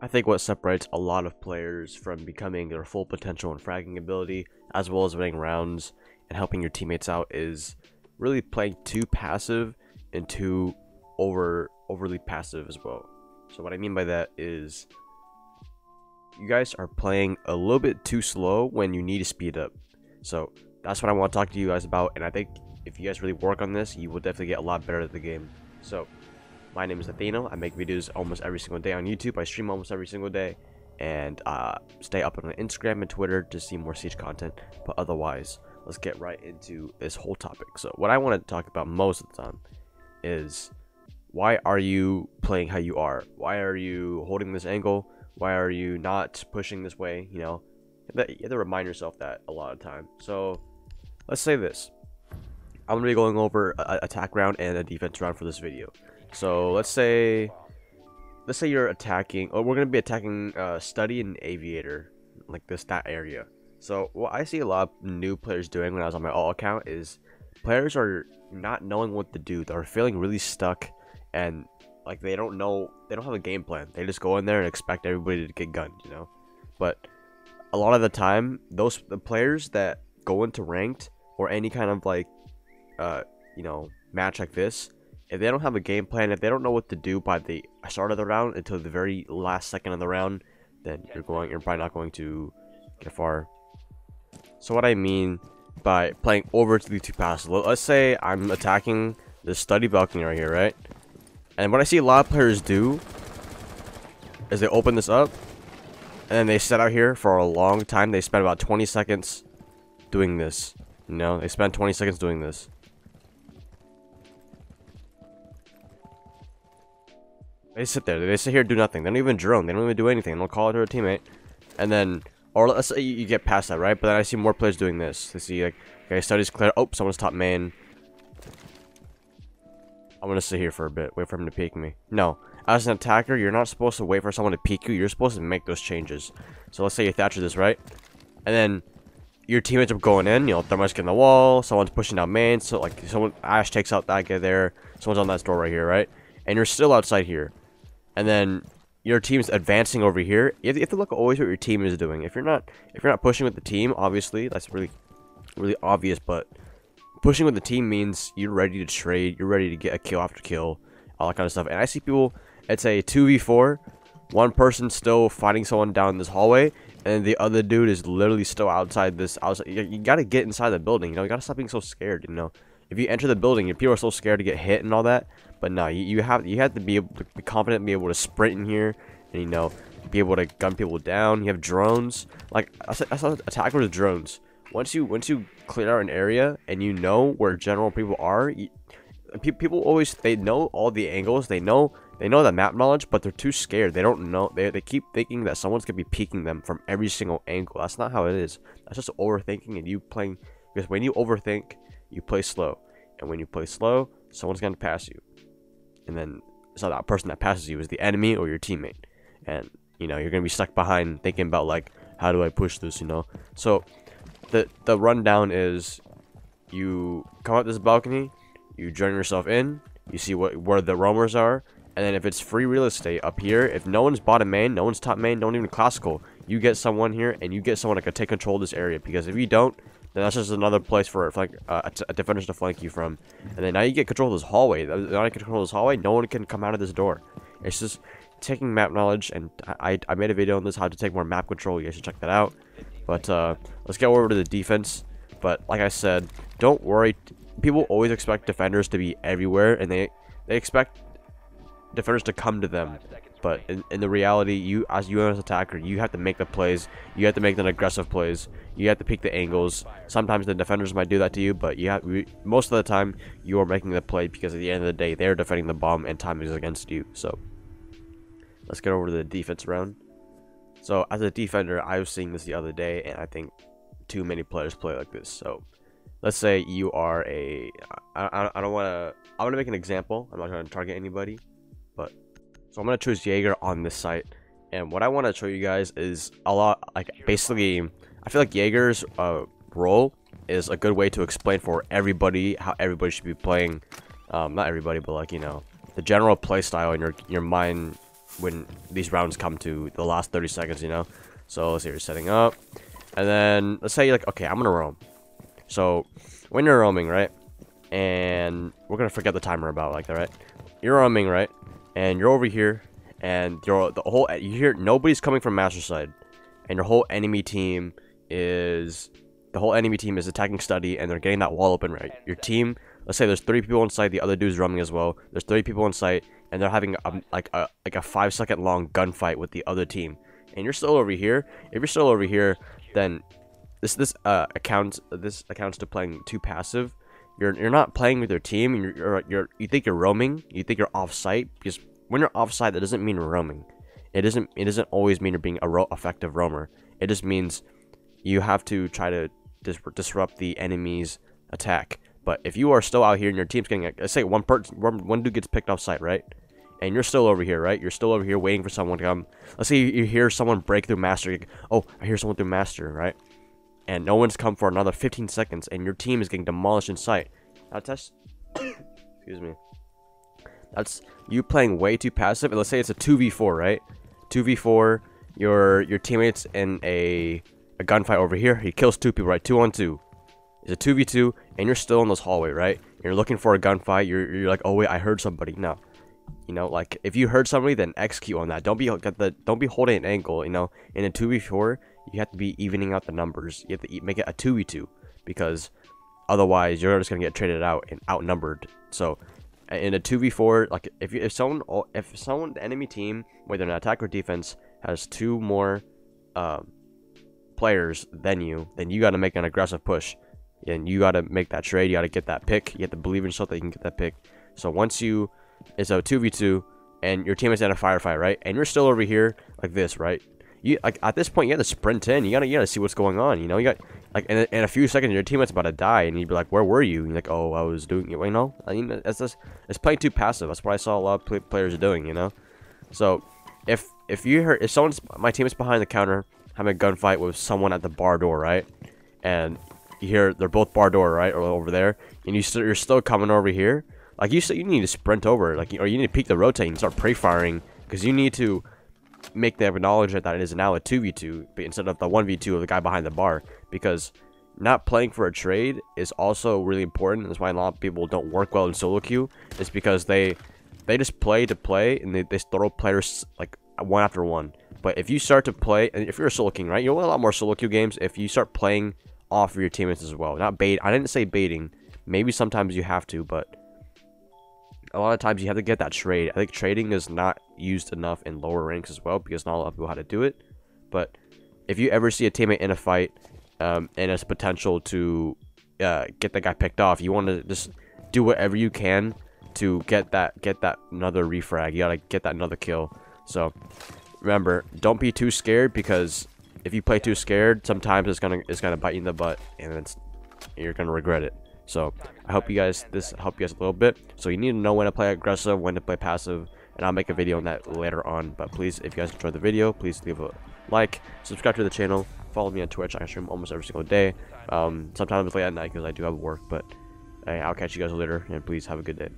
I think what separates a lot of players from becoming their full potential and fragging ability, as well as winning rounds and helping your teammates out, is really playing too passive and too overly passive as well. So what I mean by that is you guys are playing a little bit too slow when you need to speed up. So that's what I want to talk to you guys about, and I think if you guys really work on this, you will definitely get a lot better at the game. So my name is Athieno. I make videos almost every single day on YouTube. I stream almost every single day, and stay up on Instagram and Twitter to see more Siege content. But otherwise, let's get right into this whole topic. So what I want to talk about most of the time is, why are you playing how you are? Why are you holding this angle? Why are you not pushing this way? You know, you have to remind yourself that a lot of time. So let's say this. I'm going to be going over a attack round and a defense round for this video. So let's say you're attacking, or we're going to be attacking study and aviator, like that area. So what I see a lot of new players doing when I was on my alt account is players are not knowing what to do. They're feeling really stuck, and like they don't have a game plan. They just go in there and expect everybody to get gunned, you know. But a lot of the time, the players that go into ranked or any kind of like you know, match like this, if they don't have a game plan, if they don't know what to do by the start of the round until the very last second of the round, then you're probably not going to get far. So what I mean by playing over to the two passes, let's say I'm attacking the study balcony right here, right? And what I see a lot of players do is they open this up and then they sit out here for a long time. They spend about 20 seconds doing this. You know, they spend 20 seconds doing this. They sit there. They sit here, do nothing. They don't even drone. They don't even do anything. They don't call it to a teammate. And then, or let's say you get past that, right? But then I see more players doing this. They see, like, okay, study's clear. Oh, someone's top main. I'm gonna sit here for a bit. Wait for him to peek me. No. As an attacker, you're not supposed to wait for someone to peek you. You're supposed to make those changes. So let's say you Thatcher this, right? And then your teammates are going in. You know, thermite's getting the wall. Someone's pushing out main. So, like, Ash takes out that guy there. Someone's on that door right here, right? And you're still outside here. And then your team's advancing over here. You have to look always what your team is doing. If you're not pushing with the team, obviously that's really obvious. But pushing with the team means you're ready to trade. You're ready to get a kill after kill, all that kind of stuff. And I see people. It's a 2v4. One person still fighting someone down this hallway, and the other dude is literally still outside this. You gotta get inside the building. You know, you gotta stop being so scared. You know, if you enter the building, people are so scared to get hit and all that. But no, you have to be able to be confident, be able to sprint in here, and, you know, be able to gun people down. You have drones. Like I saw attackers with drones. Once you clear out an area and you know where general people are, people always, they know all the angles. They know the map knowledge, but they're too scared. They don't know. They keep thinking that someone's gonna be peeking them from every single angle. That's not how it is. That's just overthinking and you playing. Because when you overthink, you play slow, and when you play slow, someone's gonna pass you. And then, so that person that passes you is the enemy or your teammate. And, you know, you're going to be stuck behind thinking about, like, how do I push this, you know? So, the rundown is, you come up this balcony, you join yourself in, you see where the roamers are, and then if it's free real estate up here, if no one's bottom main, no one's top main, no one even classical, you get someone here, and you get someone that can take control of this area. Because if you don't, then that's just another place for a defenders to flank you from. And then now you get control of this hallway. Now I can control this hallway. No one can come out of this door. It's just taking map knowledge, and I made a video on this, how to take more map control. You guys should check that out. But let's get over to the defense. But like I said, don't worry. People always expect defenders to be everywhere, and they expect defenders to come to them. But in the reality, as an attacker, you have to make the plays. You have to make the aggressive plays. You have to pick the angles. Sometimes the defenders might do that to you, but most of the time you are making the play, because at the end of the day, they're defending the bomb and time is against you. So let's get over to the defense round. So as a defender, I was seeing this the other day, and I think too many players play like this. So let's say you are I don't want to. I'm gonna make an example. I'm not trying to target anybody, but. So I'm going to choose Jaeger on this site, and what I want to show you guys is a lot, like, basically, I feel like Jaeger's role is a good way to explain for everybody how everybody should be playing. Not everybody, but, like, you know, the general play style and your mind when these rounds come to the last 30 seconds, you know. So let's say you're setting up, and then let's say you're like, okay, I'm gonna roam. So when you're roaming, right, and we're gonna forget the timer about like that, right? You're roaming, right, and you're over here, and you hear nobody's coming from master side, and your whole enemy team is attacking study, and they're getting that wall open, right? Your team, let's say there's 3 people inside, the other dude's roaming as well. There's 3 people in sight, and they're having like a 5-second long gunfight with the other team, and you're still over here. If you're still over here, then this accounts to playing too passive. You're not playing with your team. You think you're roaming. You think you're off site, because when you're off site, that doesn't mean you're roaming. It doesn't always mean you're being a effective roamer. It just means you have to try to disrupt the enemy's attack. But if you are still out here and your team's getting, let's say one dude gets picked off site, right? And you're still over here, right? You're still over here waiting for someone to come. Let's say you hear someone break through master. Oh, I hear someone through master, right? And no one's come for another 15 seconds, and your team is getting demolished in sight. Excuse me. That's you playing way too passive. And let's say it's a 2v4, right? 2v4. Your teammates in a gunfight over here. He kills 2 people, right? 2 on 2. It's a 2v2, and you're still in this hallway, right? You're looking for a gunfight. You're like, oh wait, I heard somebody. No, you know, like if you heard somebody, then execute on that. Don't be holding an angle. You know, in a 2v4, you have to be evening out the numbers. You have to make it a 2v2, because otherwise you're just gonna get traded out and outnumbered. So in a 2v4, like if someone the enemy team, whether an attack or defense, has 2 more players than you, then you got to make an aggressive push, and you got to make that trade. You got to get that pick. You have to believe in yourself that you can get that pick. So once it's a 2v2 and your team is in a firefight, right, and you're still over here like this, right, you like at this point you got to sprint in. You gotta see what's going on. You know, you got like in a few seconds your teammate's about to die, and you'd be like, where were you? And you're like, oh, I was doing it. You know, I mean, it's playing too passive. That's what I saw a lot of players doing. You know, so if my team is behind the counter having a gunfight with someone at the bar door, right, and you hear they're both bar door, right, or over there, and you're still coming over here, like you need to sprint over, like, or you need to peek the rotate and start pre-firing, because you need to make them acknowledge that it is now a 2v2 instead of the 1v2 of the guy behind the bar, because not playing for a trade is also really important. That's why a lot of people don't work well in solo queue. It's because they just play to play, and they throw players like one after one. But if you start to play, and if you're a solo king, right, you'll win a lot more solo queue games if you start playing off of your teammates as well. Not bait. I didn't say baiting. Maybe sometimes you have to, but a lot of times you have to get that trade. I think trading is not used enough in lower ranks as well, because not a lot of people know how to do it. But if you ever see a teammate in a fight, and it's potential to get that guy picked off, you want to just do whatever you can to get that another refrag. You gotta get that another kill. So remember, don't be too scared, because if you play too scared, sometimes it's gonna bite you in the butt, and you're gonna regret it. So I hope this helped you guys a little bit. So you need to know when to play aggressive, when to play passive, and I'll make a video on that later on. But please, if you guys enjoyed the video, please leave a like, subscribe to the channel, follow me on Twitch. I stream almost every single day. Sometimes late at night because I do have work, but I'll catch you guys later, and please have a good day.